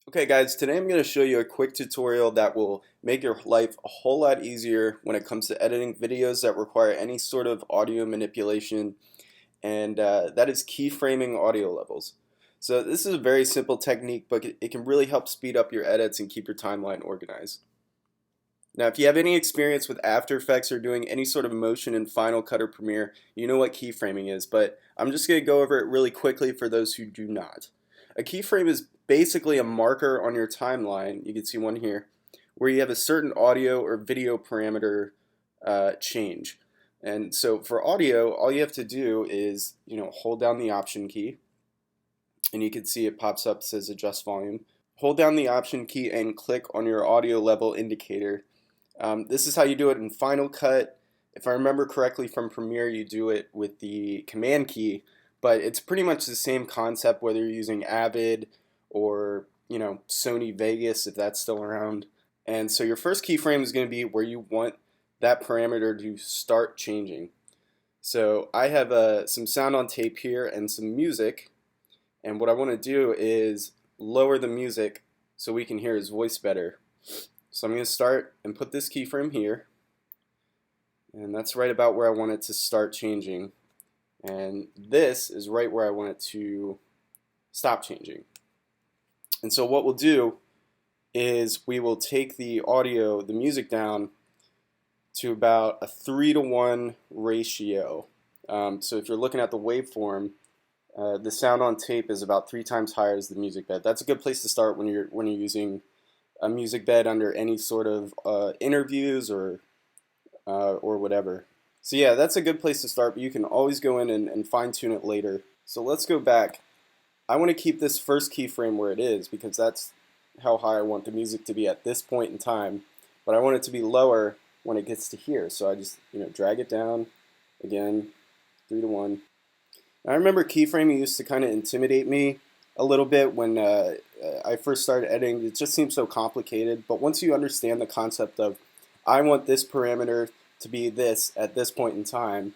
Okay guys, today I'm going to show you a quick tutorial that will make your life a whole lot easier when it comes to editing videos that require any sort of audio manipulation, and that is keyframing audio levels. So this is a very simple technique, but it can really help speed up your edits and keep your timeline organized. Now if you have any experience with After Effects or doing any sort of motion in Final Cut or Premiere, you know what keyframing is, but I'm just going to go over it really quickly for those who do not. A keyframe is basically a marker on your timeline, you can see one here, where you have a certain audio or video parameter change. And so for audio, all you have to do is, hold down the Option key, and you can see it pops up, says adjust volume. Hold down the Option key and click on your audio level indicator. This is how you do it in Final Cut. If I remember correctly from Premiere, you do it with the Command key, but it's pretty much the same concept whether you're using Avid or Sony Vegas, if that's still around. And so your first keyframe is going to be where you want that parameter to start changing. So I have some sound on tape here and some music, and what I want to do is lower the music so we can hear his voice better. So I'm going to start and put this keyframe here, and that's right about where I want it to start changing, and this is right where I want it to stop changing. And so what we'll do is we will take the audio, the music down to about a 3-to-1 ratio. So if you're looking at the waveform, the sound on tape is about 3 times higher as the music bed. That's a good place to start when you're using a music bed under any sort of interviews or whatever. So yeah, that's a good place to start, but you can always go in and fine tune it later. So let's go back. I want to keep this first keyframe where it is because that's how high I want the music to be at this point in time, but I want it to be lower when it gets to here. So I just drag it down again, 3-to-1. I remember keyframing used to kind of intimidate me a little bit when I first started editing. It just seemed so complicated, but once you understand the concept of I want this parameter to be this at this point in time,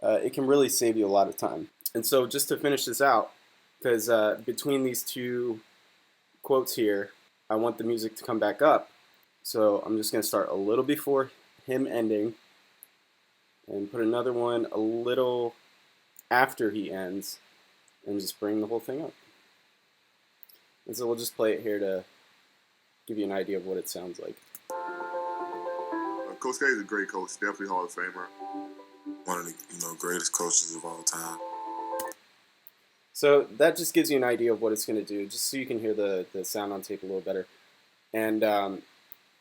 it can really save you a lot of time. And so just to finish this out, because between these two quotes here, I want the music to come back up. So I'm just going to start a little before him ending and put another one a little after he ends and just bring the whole thing up. And so we'll just play it here to give you an idea of what it sounds like. Coach K is a great coach, definitely Hall of Famer. One of the greatest coaches of all time. So that just gives you an idea of what it's going to do, just so you can hear the sound on tape a little better. And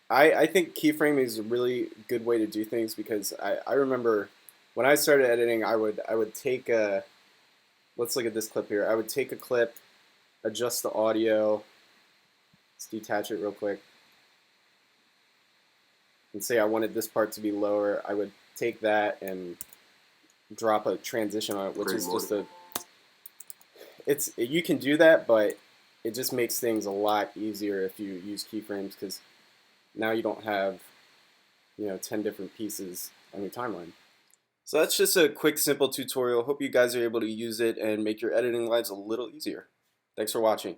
I think keyframing is a really good way to do things because I remember when I started editing, I would take a, let's look at this clip here. I would take a clip, adjust the audio, let's detach it real quick, and say I wanted this part to be lower. I would take that and drop a transition on it, which is just you can do that, but it just makes things a lot easier if you use keyframes because now you don't have 10 different pieces on your timeline. So that's just a quick, simple tutorial. Hope you guys are able to use it and make your editing lives a little easier. Thanks for watching.